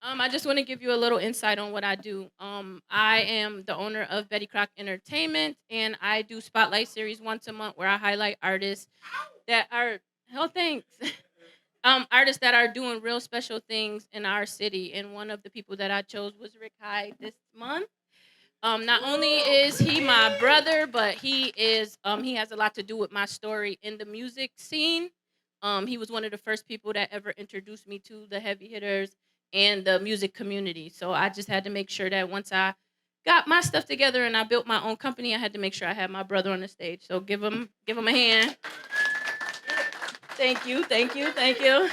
I just want to give you a little insight on what I do. I am the owner of Betty Crock Entertainment, and I do Spotlight series once a month where I highlight artists that are hell thanks. Artists that are doing real special things in our city. And one of the people that I chose was Rick Hyde this month. Not only is he my brother, but he has a lot to do with my story in the music scene. He was one of the first people that ever introduced me to the heavy hitters and the music community. So I just had to make sure that once I got my stuff together and I built my own company, I had to make sure I had my brother on the stage. So give him a hand. Thank you, thank you, thank you.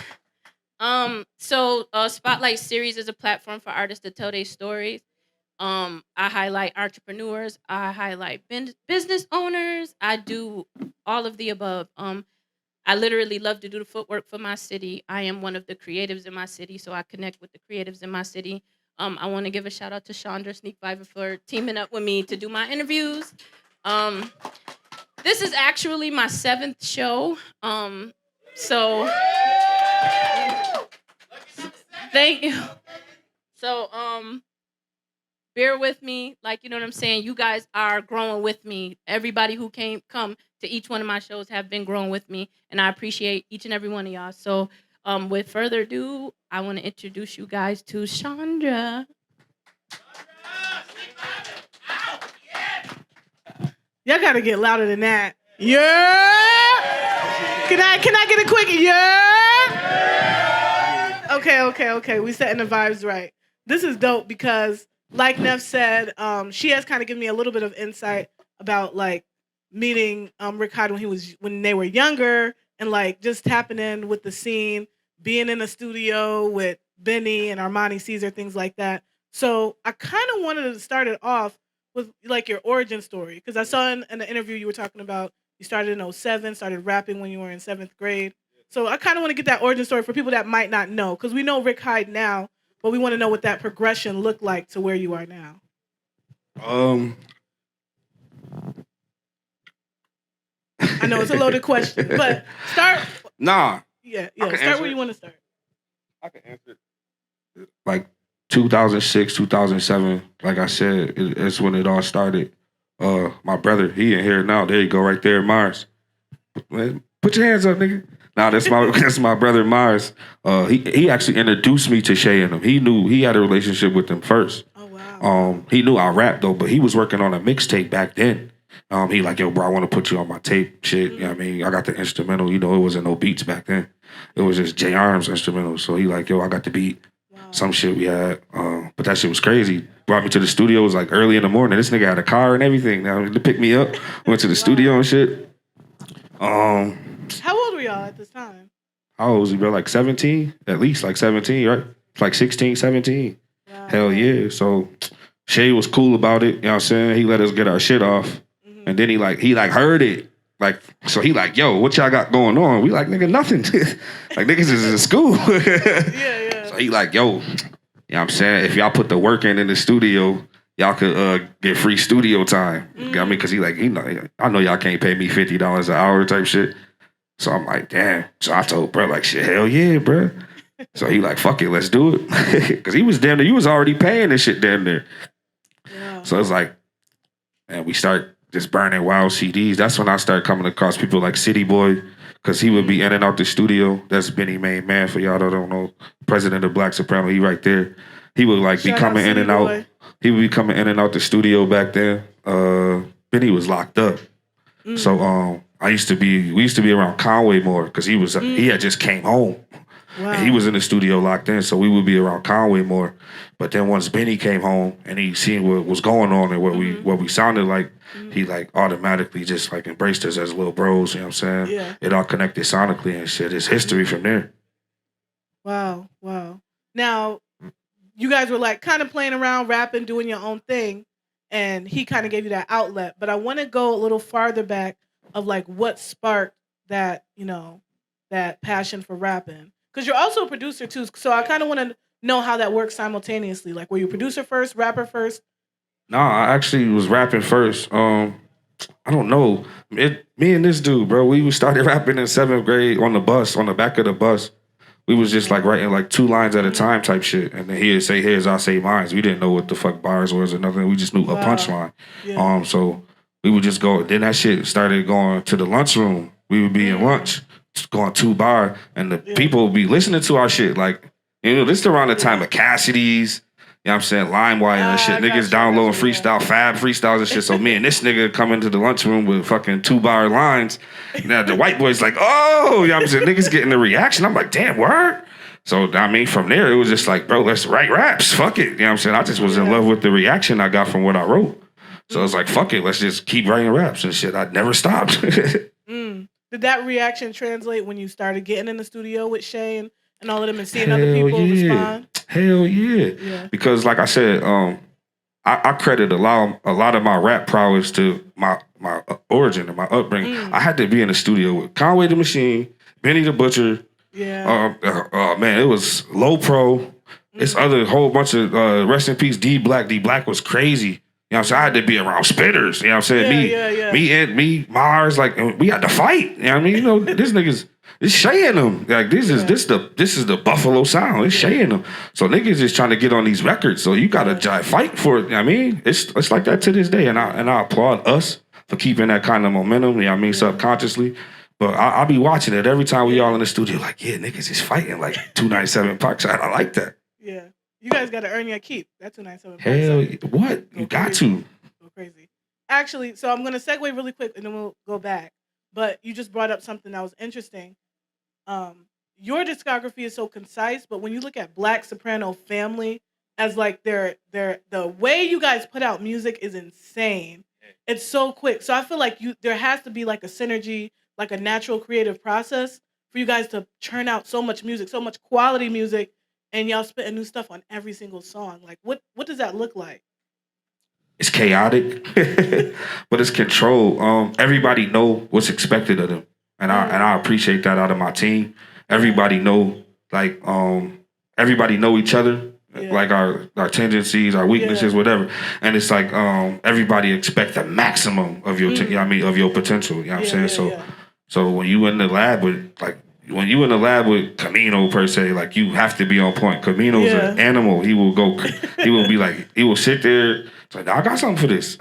Spotlight series is a platform for artists to tell their stories. I highlight entrepreneurs. I highlight business owners. I do all of the above. I literally love to do the footwork for my city. I am one of the creatives in my city, so I connect with the creatives in my city. I want to give a shout out to Schondra Sneakvibing for teaming up with me to do my interviews. Um, this is actually my 7th show. So thank you. So bear with me, like, you know what I'm saying. You guys are growing with me. Everybody who come to each one of my shows have been growing with me, and I appreciate each and every one of y'all. So with further ado, I want to introduce you guys to Schondra. Y'all gotta get louder than that. Yeah. Can I get a quick yeah? Okay. We setting the vibes right. This is dope because, like Neff said, she has kind of given me a little bit of insight about like meeting Rick Hyde when they were younger and like just tapping in with the scene, being in the studio with Benny and Armani Caesar, things like that. So I kind of wanted to start it off with like your origin story because I saw in the interview you were talking about you started in '07, started rapping when you were in 7th grade. So I kind of want to get that origin story for people that might not know because we know Rick Hyde now, but we want to know what that progression looked like to where you are now. I know it's a loaded question, but start. Nah. Yeah. Start where you want to start. I can answer it. Like 2006, 2007, like I said, it's when it all started. My brother, he in here now. There you go, right there, Mars. Man, put your hands up, nigga. Nah, that's my brother Mars. He actually introduced me to Shay and him. He had a relationship with them first. Oh wow. He knew I rap though, but he was working on a mixtape back then. He like, yo, bro, I want to put you on my tape, shit. You know what I mean? I got the instrumental. You know, it wasn't no beats back then. It was just J Arms instrumental. So he like, yo, I got the beat. Wow. Some shit we had. But that shit was crazy. Brought me to the studio. It was like early in the morning. This nigga had a car and everything. Now to pick me up. Went to the studio and shit. How old were y'all at this time? How old was he, bro? Like 17? At least like 17, right? Like 16, 17. Wow. Hell yeah. So Shay was cool about it. You know what I'm saying? He let us get our shit off. And then he heard it. Like, so he like, yo, what y'all got going on? We like, nigga, nothing. Like, niggas is in school. Yeah. So he like, yo, you know what I'm saying? If y'all put the work in the studio, y'all could get free studio time. You know what I mean? Because he like, I know y'all can't pay me $50 an hour type shit. So I'm like, damn. So I told bro, like, shit, hell yeah, bro. So he like, fuck it, let's do it. Because he was damn near, you was already paying this shit damn near. Yeah. So it's like, and we start just burning wild CDs. That's when I started coming across people like City Boy, because he would be in and out the studio. That's Benny Main Man, for y'all that don't know. President of Black Soprano, he right there. He would like be coming in and out. He would be coming in and out the studio back then. Benny was locked up. So we used to be around Conway more because he had just came home. Wow. And he was in the studio locked in, so we would be around Conway more. But then once Benny came home and he seen what was going on and what we sounded like, he like automatically just like embraced us as little bros, you know what I'm saying? Yeah. It all connected sonically and shit. It's history from there. Wow. Now, you guys were like kind of playing around, rapping, doing your own thing, and he kind of gave you that outlet. But I want to go a little farther back of like what sparked that, that passion for rapping. Because you're also a producer too, so I kind of want to know how that works simultaneously. Like, were you producer first, rapper first? Nah, I actually was rapping first. I don't know. Me and this dude, bro, we started rapping in 7th grade on the bus, on the back of the bus. We was just like writing like 2 lines at a time type shit. And then he'd say his, I'll say mine. We didn't know what the fuck bars was or nothing. We just knew a punchline. Yeah. So we would just go. Then that shit started going to the lunchroom. We would be in lunch, just going 2 bar, and the people would be listening to our shit. Like, this is around the time of Cassidy's. You know what I'm saying? LimeWire and shit. Niggas downloading freestyle, fab freestyles and shit. So me and this nigga come into the lunchroom with fucking 2 bar lines. Now the white boy's like, oh, you know what I'm saying? Niggas getting the reaction. I'm like, damn, word? So, I mean, from there, it was just like, bro, let's write raps. Fuck it. You know what I'm saying? I just was in love with the reaction I got from what I wrote. So it's like, fuck it. Let's just keep writing raps and shit. I never stopped. Did that reaction translate when you started getting in the studio with Shay and all of them and seeing other people respond? Hell yeah. Because like I said, I credit a lot of my rap prowess to my origin and my upbringing. I had to be in the studio with Conway the Machine, Benny the Butcher. Yeah. Man, it was Low Pro. It's other whole bunch of rest in peace D Black. D Black was crazy. You know what I'm saying? I had to be around spitters. You know what I'm saying? Me, Mars, like we had to fight. You know what I mean? This niggas. It's Shay in them. Like this is the Buffalo sound. It's Shay in them. So niggas is trying to get on these records. So you gotta fight for it. You know what I mean, it's like that to this day. And I applaud us for keeping that kind of momentum. You know what I mean, subconsciously. But I'll be watching it every time we all in the studio. Like, yeah, niggas is fighting like 297 Park Side. I like that. Yeah, you guys got to earn your keep. That 297 Hell, what you got to go crazy. Actually, so I'm gonna segue really quick and then we'll go back. But you just brought up something that was interesting. Your discography is so concise, but when you look at Black Soprano Family as like the way you guys put out music is insane. It's so quick. So I feel like there has to be like a synergy, like a natural creative process for you guys to churn out so much music, so much quality music, and y'all spitting new stuff on every single song. Like what does that look like? It's chaotic, but it's controlled. Everybody know what's expected of them. And I appreciate that out of my team. Everybody know everybody know each other, like our tendencies, our weaknesses, whatever. And it's like everybody expect the maximum of your of your potential. You know what I'm saying? So when you in the lab with Camino per se, like you have to be on point. Camino's an animal. He will sit there. It's like, I got something for this.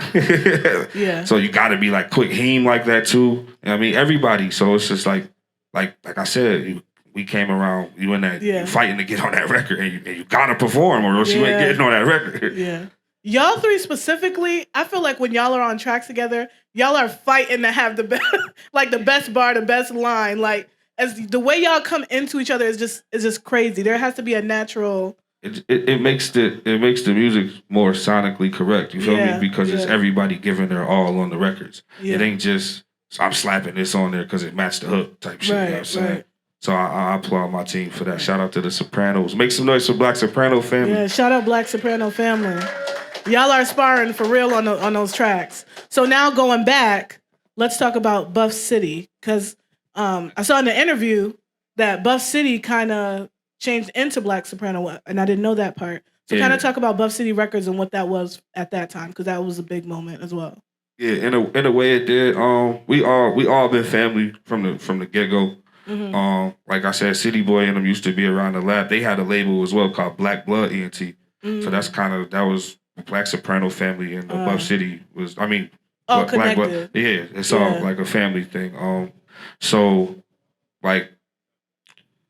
So you got to be like quick heme like that too. You know what I mean, everybody. So it's just like I said, we came around. You in that you fighting to get on that record, and you got to perform, or else you ain't getting on that record. Yeah, y'all three specifically, I feel like when y'all are on tracks together, y'all are fighting to have the best, like the best bar, the best line. Like as the way y'all come into each other is just crazy. There has to be a natural. It makes the music more sonically correct. You feel me? Because it's everybody giving their all on the records. It ain't just I'm slapping this on there because it matched the hook type shit. You know what I'm saying? So I applaud my team for that. Shout out to the Sopranos. Make some noise for Black Soprano Family. Yeah, shout out Black Soprano Family. Y'all are sparring for real on those tracks. So now going back, let's talk about Buff City, because I saw in the interview that Buff City kind of changed into Black Soprano, and I didn't know that part. So kind of talk about Buff City Records and what that was at that time, because that was a big moment as well. Yeah, in a way it did. We all been family from the get go. Mm-hmm. Like I said, City Boy and them used to be around the lab. They had a label as well called Black Blood ENT. Mm-hmm. So that was Black Soprano Family, and Buff City was all Black connected. Blood. Yeah, it's all like a family thing. So like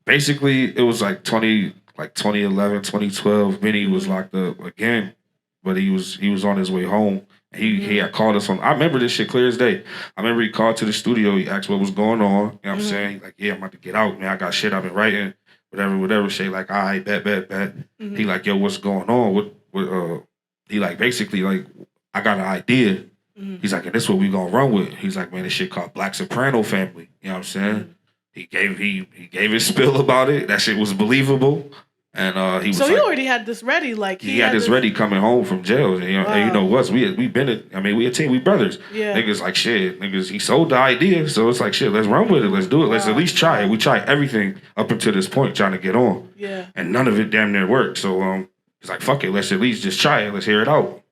basically it was like 2011, 2012. Benny was locked up again, but he was on his way home. He had called us on. I remember this shit clear as day. I remember he called to the studio. He asked what was going on. You know what I'm saying? He's like, yeah, I'm about to get out, man. I got shit I've been writing. Whatever. Shay like, all right, bet. Mm-hmm. He like, yo, what's going on? What he like, basically like, I got an idea. Mm-hmm. He's like, and this what we gonna run with. He's like, man, this shit called Black Soprano Family. You know what I'm saying? Mm-hmm. He gave his spill about it. That shit was believable. And he was so he already had this ready, like he had this ready coming home from jail. And, and you know what? We been we a team, we brothers. Yeah. Niggas like shit. Niggas, he sold the idea, so it's like shit. Let's run with it. Let's do it. Let's at least try it. We tried everything up until this point, trying to get on. Yeah. And none of it damn near worked. So it's like fuck it. Let's at least just try it. Let's hear it out.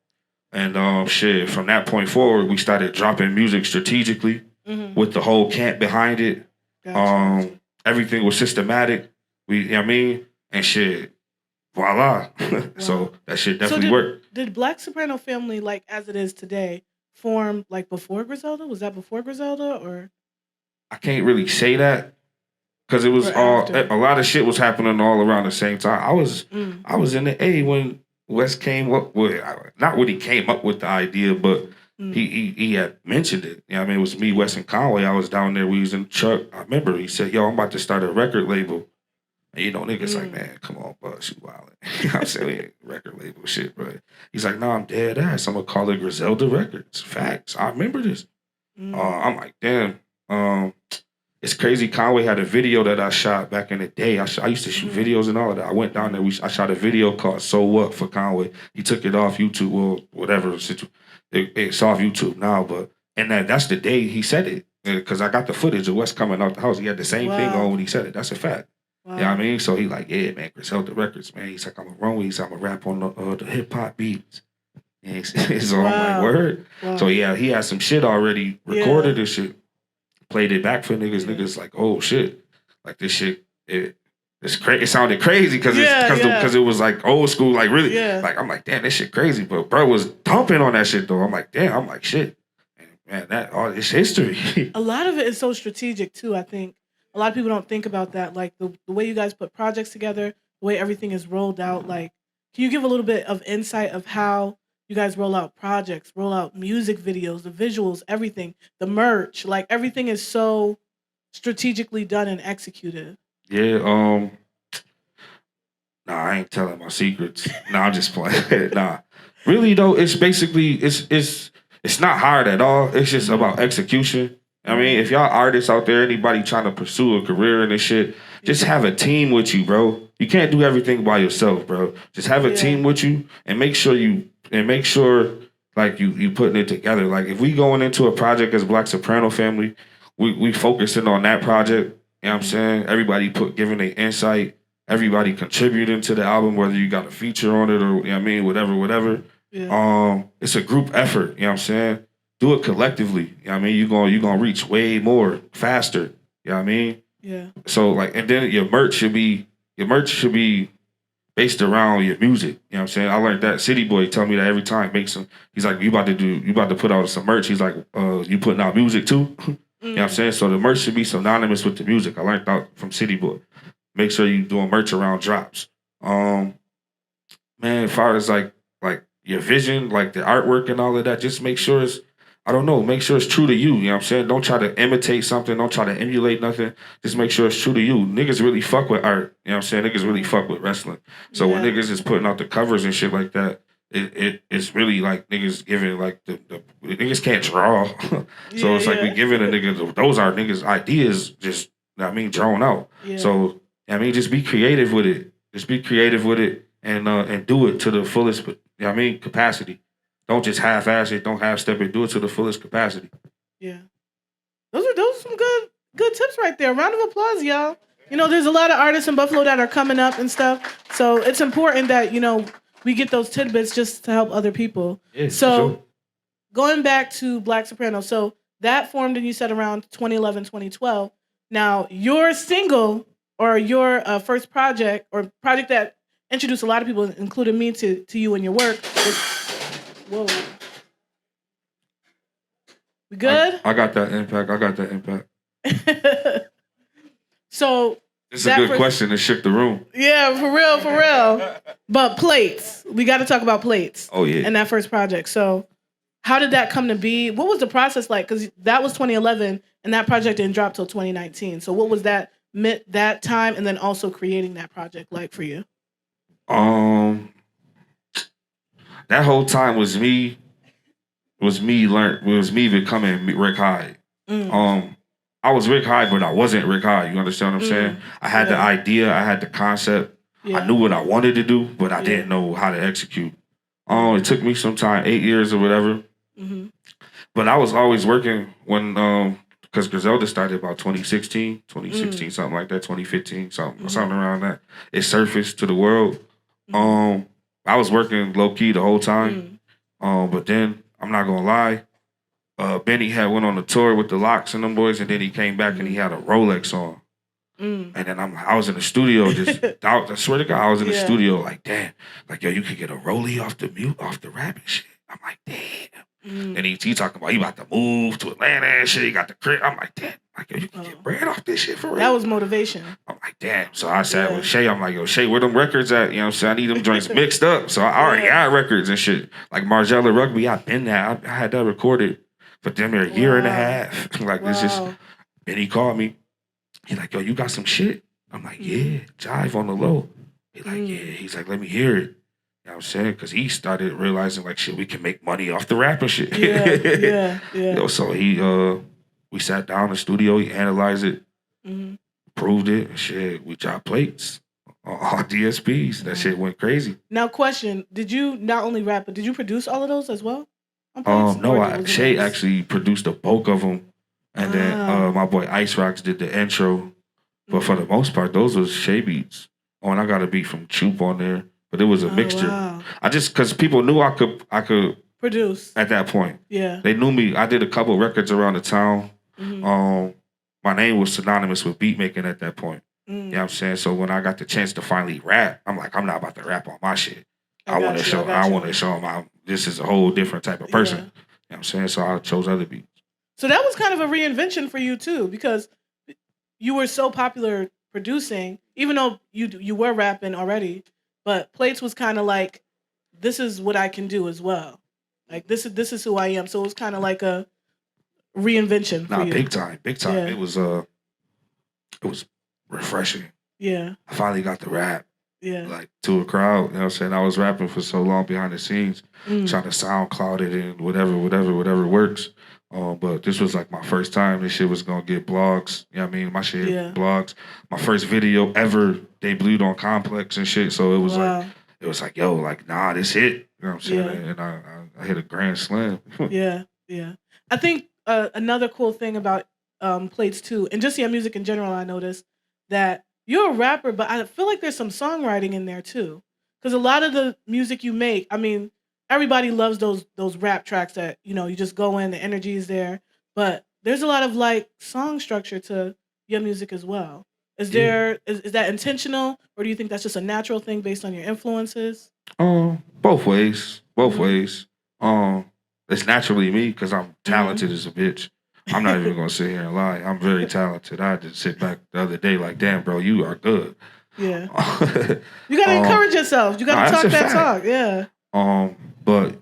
And shit. From that point forward, we started dropping music strategically with the whole camp behind it. Gotcha. Everything was systematic. You know what I mean? And shit, voila. So Wow. that shit So definitely worked. did Black Soprano family, like as it is today, form like before Griselda? Was that before Griselda I can't really say that because it was or all after? a lot of shit was happening all around the same time. Mm. I was in the A when West came up with, not when he came up with the idea, but Mm. he had mentioned it. You know what I mean? It was me, West, and Conway. I was down there. We was in the truck. I remember he said, "Yo, I'm about to start a record label." And you know, niggas like, man, come on, buzz, you wildin'. You know what I'm saying? We ain't record label shit, bro. He's like, no, I'm dead ass. I'm gonna call it Griselda Records. Facts. I remember this. I'm like, damn. It's crazy. Conway had a video that I shot back in the day. I used to shoot videos and all of that. I went down there. I shot a video called "So What" for Conway. He took it off YouTube. Well, whatever. It's off YouTube now, but and that's the day he said it because I got the footage of Wes coming out the house. He had the same thing on when he said it. That's a fact. Wow. You know what I mean? So he like, yeah, man, Griselda Records, man. He's like, I'm gonna run with. He's like, I'm gonna rap on the hip hop beats. And so I'm like, word. Wow. So yeah, he had some shit already recorded and shit. Played it back for niggas. Niggas like, oh shit, like this shit. It's crazy. It sounded crazy because it was like old school, like really. Yeah. Like I'm like, damn, this shit crazy. But bro was dumping on that shit though. I'm like, damn. I'm like, shit. Man, that all it's history. A lot of it is so strategic too. I think a lot of people don't think about that. Like the way you guys put projects together, the way everything is rolled out. Like, can you give a little bit of insight of how you guys roll out projects, roll out music videos, the visuals, everything, the merch, like everything is so strategically done and executed. Yeah, nah, I ain't telling my secrets. Nah, I'm just playing. Nah. Really though, it's basically it's not hard at all. It's just about execution. I mean, if y'all artists out there, anybody trying to pursue a career and this shit, just have a team with you, bro. You can't do everything by yourself, bro. Just have a team with you and make sure like you putting it together. Like if we going into a project as Black Soprano family, we focusing on that project. You know what I'm saying? Everybody giving their insight, everybody contributing to the album, whether you got a feature on it or you know what I mean, whatever. Yeah. It's a group effort, you know what I'm saying? Do it collectively. You know what I mean? You're gonna reach way more faster. You know what I mean? Yeah. So like and then your merch should be based around your music. You know what I'm saying? I learned that. City Boy tell me that every time. He's like, you about to put out some merch. He's like, you putting out music too? You know what I'm saying? So the merch should be synonymous with the music. I learned that from City Boy. Make sure you doing merch around drops. Man, as far as like your vision, like the artwork and all of that, just make sure make sure it's true to you. You know what I'm saying? Don't try to imitate something. Don't try to emulate nothing. Just make sure it's true to you. Niggas really fuck with art. You know what I'm saying? Niggas really fuck with wrestling. So when niggas is putting out the covers and shit like that, it's really like niggas giving like the niggas can't draw. So it's like we giving a nigga, those are niggas' ideas just, drawn out. Yeah. So, just be creative with it. Just be creative with it and do it to the fullest, capacity. Don't just half-ass it. Don't half-step it. Do it to the fullest capacity. Yeah. Those are some good tips right there. Round of applause, y'all. You know, there's a lot of artists in Buffalo that are coming up and stuff. So it's important that, we get those tidbits just to help other people. Yeah, so going back to Black Soprano, so that formed, and you said around 2011, 2012. Now, your single or your first project or project that introduced a lot of people, including me, to you and your work. Whoa. We good? I got that impact. So it's a good question. It shook the room. Yeah, for real. But plates. We got to talk about plates. Oh, yeah. And that first project. So how did that come to be? What was the process like? Because that was 2011, and that project didn't drop till 2019. So what was that time, and then also creating that project like for you? That whole time was me becoming Rick Hyde. I was Rick Hyde, but I wasn't Rick Hyde. You understand what I'm saying? I had the idea, I had the concept, I knew what I wanted to do, but I didn't know how to execute. It took me some time, 8 years or whatever. Mm-hmm. But I was always working when, because Griselda started about 2016, something like that, 2015, something around that. It surfaced to the world. I was working low key the whole time. But then I'm not gonna lie, Benny had went on a tour with the Locks and them boys, and then he came back and he had a Rolex on. Mm. And then I was in the studio just, I swear to God, I was in the Yeah. studio like, damn, like, yo, you could get a rollie off the rap and shit. I'm like, damn. Mm. And he talking about he about to move to Atlanta and shit. He got the crib. I'm like, damn, like, yo, you can get bread off this shit for real. That was motivation. I'm like, damn. So I sat Yeah. with Shay. I'm like, yo, Shay, where them records at? You know what I'm saying? I need them joints mixed up. So I already had records and shit. Like Margella Rugby, I've been there. I had that recorded for damn near a year and a half. Like, it's just, and he called me. He's like, yo, you got some shit? I'm like, yeah, jive on the low. He's like, yeah. He's like, let me hear it. You know what I'm saying? Because he started realizing, like, shit, we can make money off the rap and shit. Yeah. Yo, so we sat down in the studio, he analyzed it, proved it, and shit, we dropped plates on DSPs. That shit went crazy. Now, question, did you not only rap, but did you produce all of those as well? No, Shay actually produced the bulk of them. And then my boy Ice Rocks did the intro. But for the most part, those was Shay beats. Oh, and I got a beat from Choop on there. But it was a mixture. Wow. I just, because people knew I could produce at that point. Yeah. They knew me. I did a couple records around the town. My name was synonymous with beat making at that point. You know what I'm saying? So when I got the chance to finally rap, I'm like, I'm not about to rap on my shit. I want to show them this is a whole different type of person. You know what I'm saying? So I chose other beats. So that was kind of a reinvention for you too, because you were so popular producing, even though you were rapping already, but Plates was kind of like, this is what I can do as well. Like this is who I am. So it was kind of like a reinvention for you. Big time. Yeah. It was refreshing. Yeah. I finally got to rap. Yeah. Like to a crowd. You know what I'm saying? I was rapping for so long behind the scenes, trying to SoundCloud it and whatever works. But this was like my first time. This shit was gonna get blogs. You know what I mean? My shit blogs. My first video ever debuted on Complex and shit. So it was like, yo, like, nah, this hit. You know what I'm saying? And I hit a grand slam. Yeah. I think another cool thing about Plates too, and just your music in general, I noticed that you're a rapper, but I feel like there's some songwriting in there too. Because a lot of the music you make, I mean, everybody loves those rap tracks that, you know, you just go in, the energy is there. But there's a lot of like song structure to your music as well. Is that intentional, or do you think that's just a natural thing based on your influences? Both ways. It's naturally me because I'm talented as a bitch. I'm not even gonna sit here and lie. I'm very talented. I just sit back the other day like, damn, bro, you are good. Yeah. You gotta encourage yourself. You gotta talk that talk. Yeah. But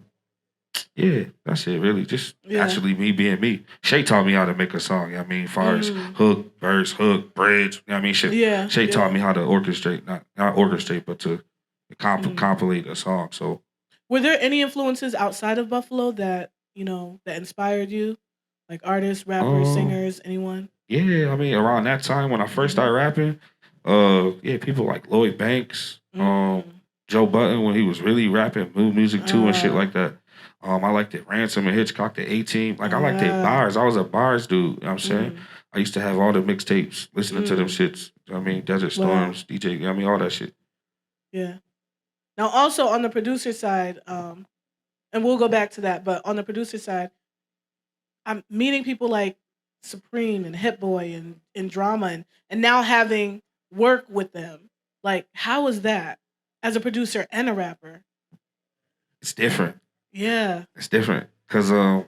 yeah, that's it really. Just naturally me being me. Shay taught me how to make a song, you know what I mean? As far as hook, verse, hook, bridge, you know what I mean? Shit. Yeah. Shay taught me how to orchestrate, not orchestrate, but to compilate a song. So were there any influences outside of Buffalo that, you know, that inspired you? Like artists, rappers, singers, anyone? Yeah, I mean, around that time when I first started rapping, people like Lloyd Banks, Joe Button when he was really rapping mood music too and shit like that. I liked it. Ransom and Hitchcock, the A-Team. Like I liked their bars. I was a bars dude. You know what I'm saying? I used to have all the mixtapes, listening to them shits. You know what I mean? Desert Storms, DJ, you know what I mean? All that shit. Yeah. Now also on the producer side, and we'll go back to that, but on the producer side, I'm meeting people like Supreme and Hit Boy and Drama and now having work with them. Like, how was that as a producer and a rapper? It's different. Yeah. It's different. Cause a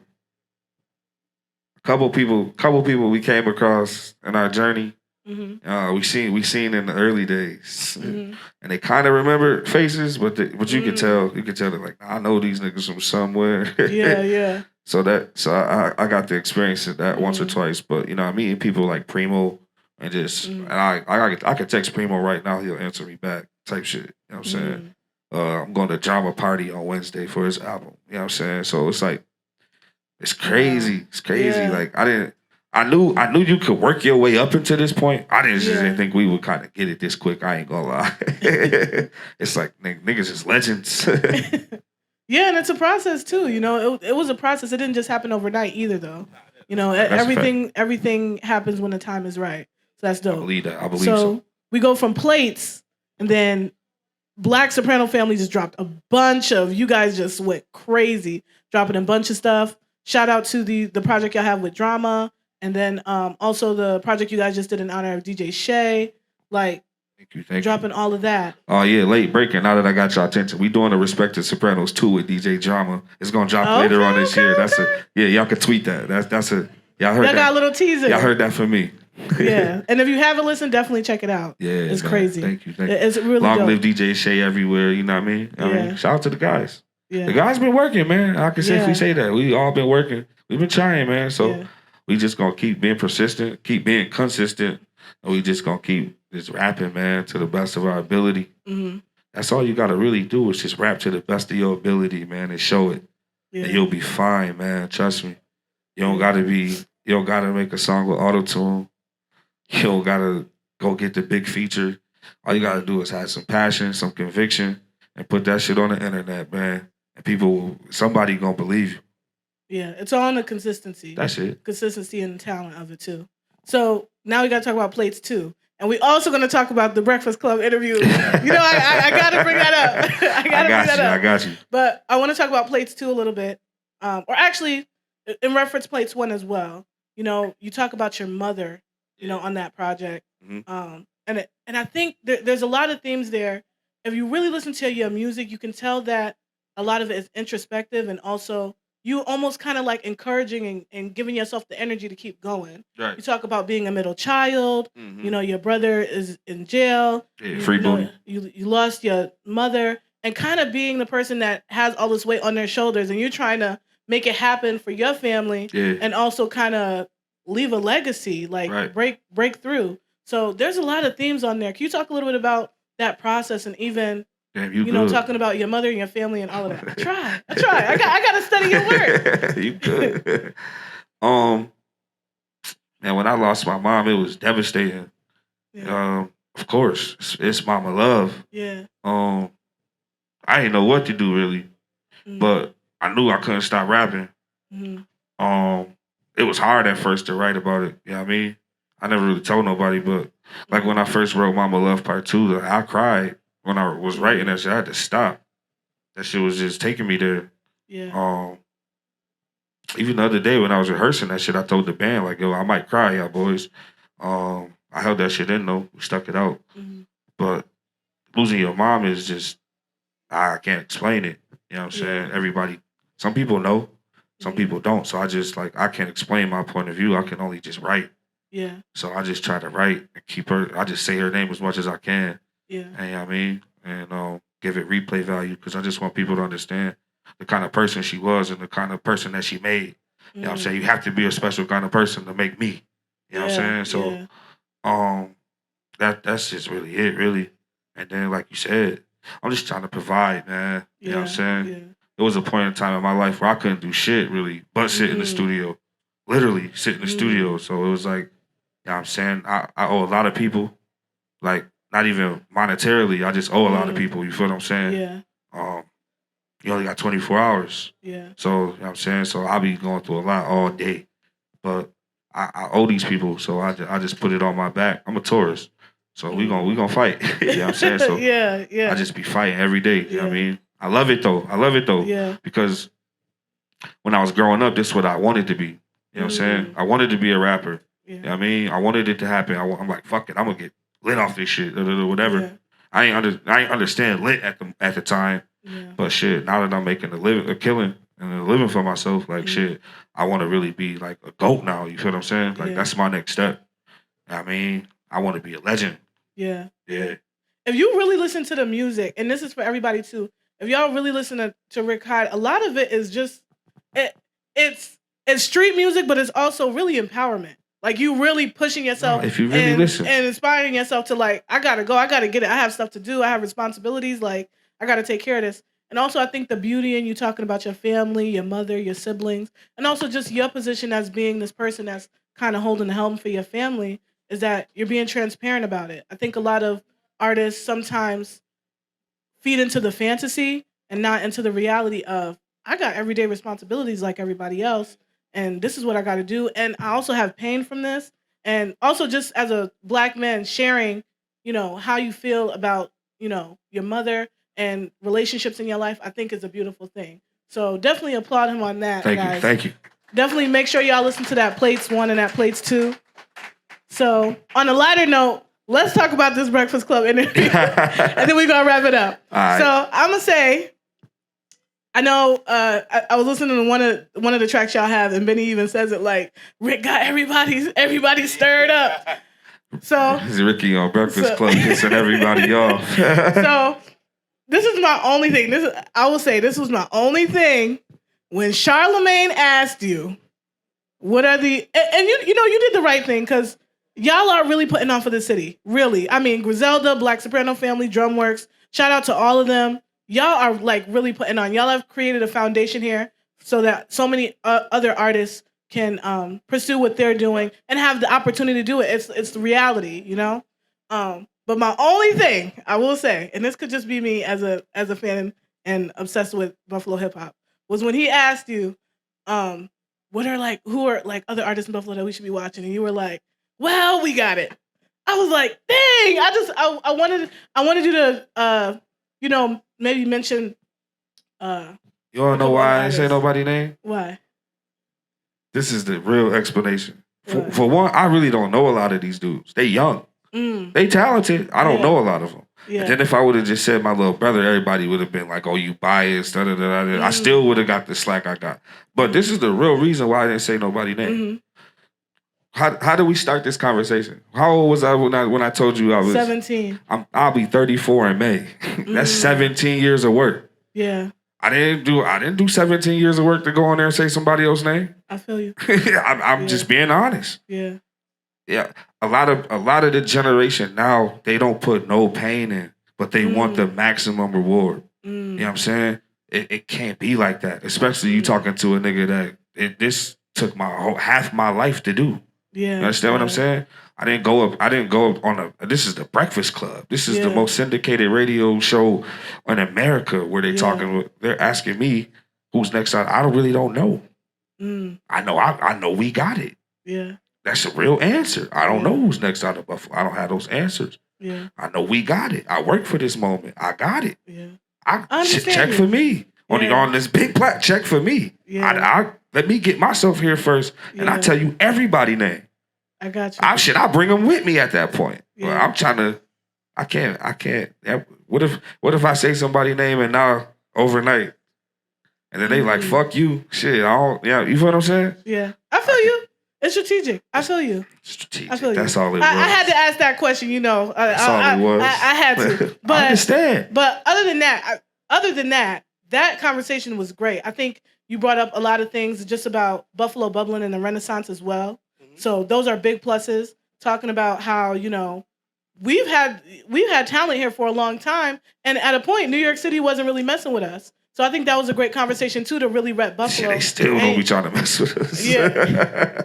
couple people we came across in our journey. We seen in the early days. And they kind of remember faces, but you could tell they're like, I know these niggas from somewhere. Yeah. So I got to experience that once or twice, but you know, I'm meeting people like Primo and just and I could text Primo right now, he'll answer me back type shit. You know what I'm saying? I'm going to Drama Party on Wednesday for his album. You know what I'm saying? So it's like it's crazy. It's crazy. Yeah. Like I knew you could work your way up into this point. I didn't think we would kind of get it this quick. I ain't gonna lie. It's like niggas is legends. Yeah, and it's a process too. You know, it was a process. It didn't just happen overnight either, though. You know, everything happens when the time is right. So that's dope. I believe that. So we go from Plates, and then Black Soprano Family just dropped a bunch of. You guys just went crazy, dropping a bunch of stuff. Shout out to the project y'all have with Drama And then also the project you guys just did in honor of DJ Shay, like Thank you. dropping all of that. Oh yeah, late breaking. Now that I got y'all attention, we doing the Respected Sopranos 2 with DJ Drama. It's gonna drop later on this year. That's y'all can tweet that. That's a y'all heard Y'all that. got a little teaser. Y'all heard that from me. Yeah, and if you haven't listened, definitely check it out. Yeah, it's man. crazy. Thank you. It's really long dope. live DJ Shay everywhere. You know what I mean? I mean, shout out to the guys. Yeah. The guys been working, man. I can safely say that we all been working. We've been trying, man. So we just gonna keep being persistent, keep being consistent, and we just gonna keep just rapping, man, to the best of our ability. Mm-hmm. That's all you gotta really do is just rap to the best of your ability, man, and show it. And you'll be fine, man. Trust me. You don't gotta make a song with auto-tune. You don't gotta go get the big feature. All you gotta do is have some passion, some conviction, and put that shit on the internet, man. And somebody gonna believe you. Yeah, it's all in the consistency. That's it. Consistency and the talent of it too. So now we gotta talk about plates too. And we also gonna talk about the Breakfast Club interview. I gotta bring that up. I got you. But I wanna talk about plates two a little bit. Or actually in reference plates one as well. You talk about your mother, on that project. Mm-hmm. And I think there's a lot of themes there. If you really listen to your music, you can tell that a lot of it is introspective, and also you almost kind of like encouraging and giving yourself the energy to keep going. Right. You talk about being a middle child. Mm-hmm. Your brother is in jail. Yeah, free booty. You lost your mother, and kind of being the person that has all this weight on their shoulders, and you're trying to make it happen for your family, and also kind of leave a legacy, like break through. So there's a lot of themes on there. Can you talk a little bit about that process, and even talking about your mother and your family and all of that? I try. I got to study your work. You good. And when I lost my mom, it was devastating. Yeah. Of course, it's mama love. Yeah. I didn't know what to do really, but I knew I couldn't stop rapping. Mm-hmm. It was hard at first to write about it. You know what I mean? I never really told nobody, but like when I first wrote Mama Love Part 2, I cried when I was writing that shit. I had to stop. That shit was just taking me there. Yeah. Even the other day when I was rehearsing that shit, I told the band, like, yo, I might cry, y'all boys. I held that shit in though. We stuck it out. Mm-hmm. But losing your mom is just, I can't explain it. You know what I'm saying? Everybody, some people know, some people don't. So I can't explain my point of view. I can only just write. Yeah. So I just try to write and keep her. I just say her name as much as I can. Yeah. And, you know what I mean? And give it replay value, because I just want people to understand the kind of person she was and the kind of person that she made. You know what I'm saying? You have to be a special kind of person to make me. You know what I'm saying? So that's just really it, really. And then, like you said, I'm just trying to provide, man. You know what I'm saying? Yeah. There was a point in time in my life where I couldn't do shit, really, but sit in the studio. Literally sit in the studio. So it was like, you know what I'm saying? I owe a lot of people, like, not even monetarily. I just owe a lot of people. You feel what I'm saying? Yeah. You only got 24 hours. Yeah. So, you know what I'm saying? So I'll be going through a lot all day. But I owe these people, so I just put it on my back. I'm a tourist. So we gonna fight. You know what I'm saying? So yeah. I just be fighting every day. You know what I mean? I love it though. Yeah. Because when I was growing up, this is what I wanted to be. You know what I'm saying? I wanted to be a rapper. Yeah. You know what I mean? I wanted it to happen. I'm like, fuck it, I'm gonna get lit off this shit, whatever. Yeah. I ain't understand lit at the time. Yeah. But shit, now that I'm making a killing and a living for myself, like shit, I want to really be like a GOAT now. You feel what I'm saying? Like that's my next step. I mean, I want to be a legend. Yeah. Yeah. If you really listen to the music, and this is for everybody too, if y'all really listen to Rick Hyde, a lot of it is just it's street music, but it's also really empowerment. Like you really pushing yourself, if you really listen, and inspiring yourself to like, I gotta go, I gotta get it. I have stuff to do. I have responsibilities. Like I gotta take care of this. And also, I think the beauty in you talking about your family, your mother, your siblings, and also just your position as being this person that's kind of holding the helm for your family is that you're being transparent about it. I think a lot of artists sometimes feed into the fantasy and not into the reality of, I got everyday responsibilities like everybody else, and this is what I got to do. And I also have pain from this. And also just as a Black man sharing, how you feel about, your mother and relationships in your life, I think is a beautiful thing. So definitely applaud him on that, guys. Thank you. definitely make sure y'all listen to that Plates 1 and that Plates 2. So, on a lighter note, let's talk about this Breakfast Club interview, and then we're going to wrap it up. Right. So, I'm going to say, I know I was listening to one of the tracks y'all have, and Benny even says it like, Rick got everybody stirred up. So this is Ricky on Breakfast Club pissing everybody off. So this is my only thing. I will say this was my only thing when Charlemagne asked you, what are the and you know you did the right thing because y'all are really putting on for the city. Really. I mean, Griselda, Black Soprano Family, Drumworks, shout out to all of them. Y'all are like really putting on. Y'all have created a foundation here so that so many other artists can pursue what they're doing and have the opportunity to do it. It's the reality, you know? But my only thing I will say, and this could just be me as a fan and obsessed with Buffalo hip hop, was when he asked you, who are like other artists in Buffalo that we should be watching? And you were like, well, we got it. I was like, dang, I wanted you to maybe mention you wanna know why I didn't say nobody's name? Why? This is the real explanation. For one, I really don't know a lot of these dudes. They young. They talented. I don't know a lot of them. Yeah. And then if I would have just said my little brother, everybody would have been like, oh, you biased. Da, da, da, da. I still would have got the slack I got. But this is the real reason why I didn't say nobody's name. How did we start this conversation? How old was I when I told you I was 17? I'll be 34 in May. That's 17 years of work. Yeah. I didn't do 17 years of work to go on there and say somebody else's name. I feel you. I'm just being honest. Yeah. Yeah. A lot of the generation now, they don't put no pain in, but they want the maximum reward. You know what I'm saying? It can't be like that. Especially you talking to a nigga that this took half my life to do. Yeah. You understand what I'm saying? I didn't go up on this is the Breakfast Club. This is the most syndicated radio show in America where they're asking me who's next out. I really don't know. I know we got it. Yeah. That's a real answer. I don't know who's next out of Buffalo. I don't have those answers. Yeah. I know we got it. I work for this moment. I got it. Yeah. I check for me. On this big plat, check for me. Yeah. Let me get myself here first, and I tell you everybody's name. I got you. I bring them with me at that point. Yeah. Well, I'm trying to. I can't. What if I say somebody's name and now overnight, and then they like fuck you, shit. You feel what I'm saying? Yeah, I feel you. It's strategic. I feel you. Strategic. I feel you. That's all it was. I had to ask that question. You know, that's all it was. I had to. But I understand. But other than that, that conversation was great. I think you brought up a lot of things just about Buffalo bubbling and the Renaissance as well. So those are big pluses. Talking about how, you know, we've had talent here for a long time, and at a point, New York City wasn't really messing with us. So I think that was a great conversation too to really rep Buffalo. Shit, they still don't be trying to mess with us. Yeah,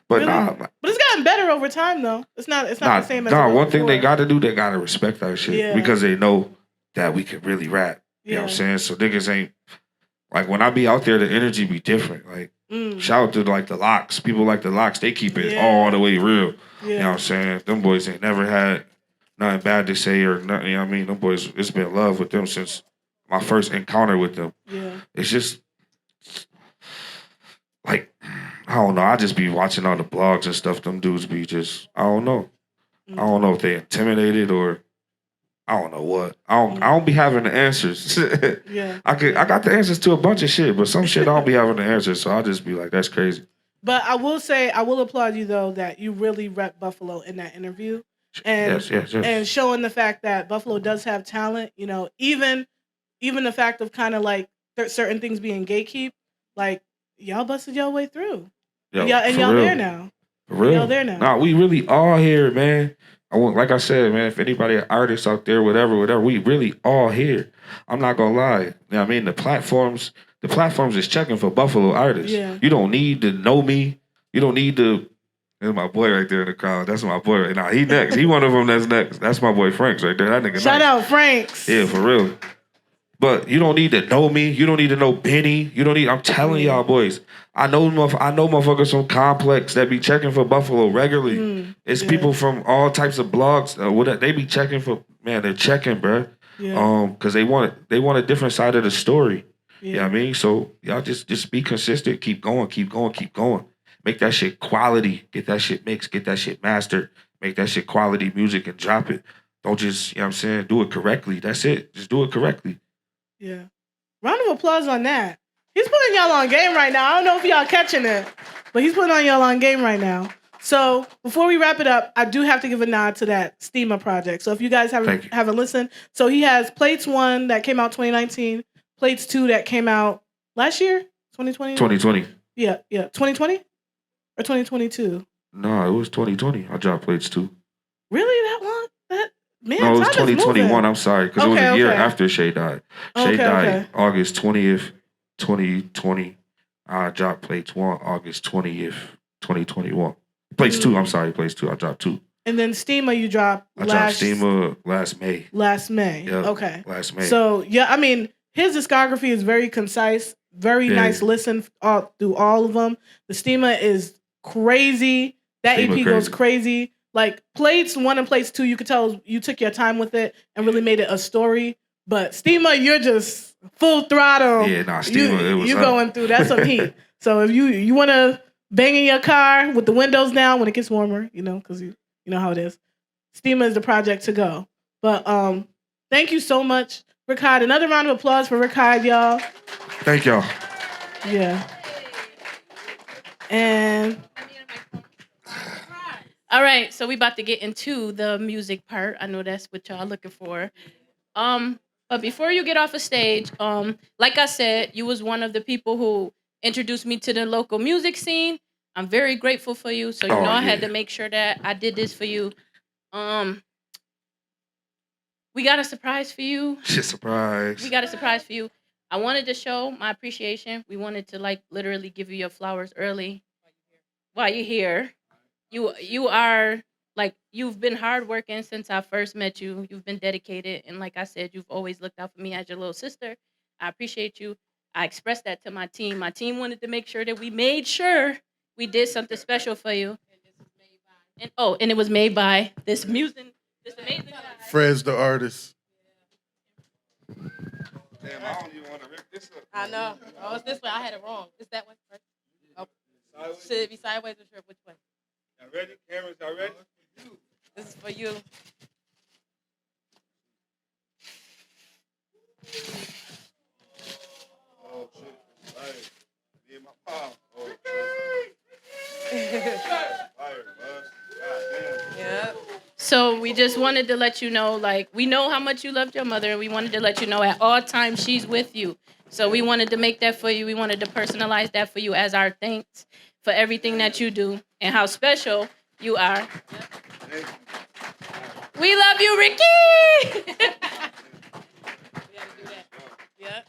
but really? But it's gotten better over time though. It's not the same as one thing they got to do, they got to respect our shit because they know that we can really rap. You know what I'm saying? So niggas ain't like when I be out there, the energy be different. Like. Shout out to like the Locks. People like the Locks, they keep it all the way real. Yeah. You know what I'm saying? Them boys ain't never had nothing bad to say or nothing. You know what I mean? Them boys, it's been love with them since my first encounter with them. Yeah. It's just like, I don't know. I just be watching all the blogs and stuff. Them dudes be just, I don't know. I don't know if they intimidated or I don't know what. I don't be having the answers. I got the answers to a bunch of shit, but some shit I don't be having the answers, so I'll just be like, that's crazy. But I will say, I will applaud you though that you really rep Buffalo in that interview. And and showing the fact that Buffalo does have talent, you know, even the fact of kind of like certain things being gatekeep, like y'all busted y'all way through. Y'all there now. For real. Y'all there now. Nah, we really are here, man. Like I said, man, if anybody artists out there, whatever, we really all here. I'm not gonna lie. You know what I mean? The platforms is checking for Buffalo artists. Yeah. You don't need to know me. You don't need to. There's my boy right there in the crowd. That's my boy right now. He next. He one of them that's next. That's my boy Franks right there. That nigga Shout out Franks. Yeah, for real. But you don't need to know me. You don't need to know Benny. You don't need. I'm telling y'all boys. I know motherfuckers from Complex that be checking for Buffalo regularly. It's people from all types of blogs. They be checking for. Man, they're checking, bro. Yeah. Because they want a different side of the story. You know what I mean? So y'all just be consistent, keep going, keep going, keep going. Make that shit quality. Get that shit mixed, get that shit mastered, make that shit quality music and drop it. Don't just, you know what I'm saying, do it correctly. That's it. Just do it correctly. Yeah. Round of applause on that. He's putting y'all on game right now. I don't know if y'all catching it, but he's putting on y'all on game right now. So before we wrap it up, I do have to give a nod to that Steema project. So if you guys haven't listened, so he has Plates 1 that came out 2019, Plates 2 that came out last year, 2020? 2020. Yeah. 2020 or 2022? No, it was 2020. I dropped Plates 2. Really? That one? Man, no, it was time is 2021. moving. I'm sorry, because it was a year after Shay died. Shay died August 20th, 2020. I dropped Plates 1 August 20th, 2021. Plates 2, I'm sorry, Plates 2. I dropped 2. And then Steema you dropped dropped Steema last May. Last May. Yep, okay. Last May. So, yeah, I mean, his discography is very concise, very nice listen through all of them. The Steema is crazy. That EP goes crazy. Like, Plates 1 and Plates 2, you could tell you took your time with it and really made it a story. But Steema, you're just full throttle. Yeah, Steema, you going through. That's some heat. So if you want to bang in your car with the windows down when it gets warmer, because you know how it is. Steema is the project to go. But thank you so much, Rick Hyde. Another round of applause for Rick Hyde, y'all. Thank y'all. Yeah. And all right, so we about to get into the music part. I know that's what y'all looking for. But before you get off a stage, like I said, you was one of the people who introduced me to the local music scene. I'm very grateful for you. So I had to make sure that I did this for you. We got a surprise for you. Shit, surprise. We got a surprise for you. I wanted to show my appreciation. We wanted to literally give you your flowers early while you're here. You are you've been hardworking since I first met you. You've been dedicated, and like I said, you've always looked out for me as your little sister. I appreciate you. I expressed that to my team. My team wanted to make sure that we made sure we did something special for you. And it was made by this amazing guy. Fred's the artist. Damn, I don't even want to rip this up. I know. Oh, it's this way. I had it wrong. It's that one first. Oh. Should it be sideways or which way? Y'all ready? Cameras, y'all ready? This is for you. Oh, shit. Fire. Me and my mom. Oh, shit. Fire, buzz. God damn. Yeah. So we just wanted to let you know, we know how much you loved your mother, and we wanted to let you know at all times she's with you. So we wanted to make that for you. We wanted to personalize that for you as our thanks for everything that you do and how special you are. We love you, Ricky! We gotta do that. Yeah.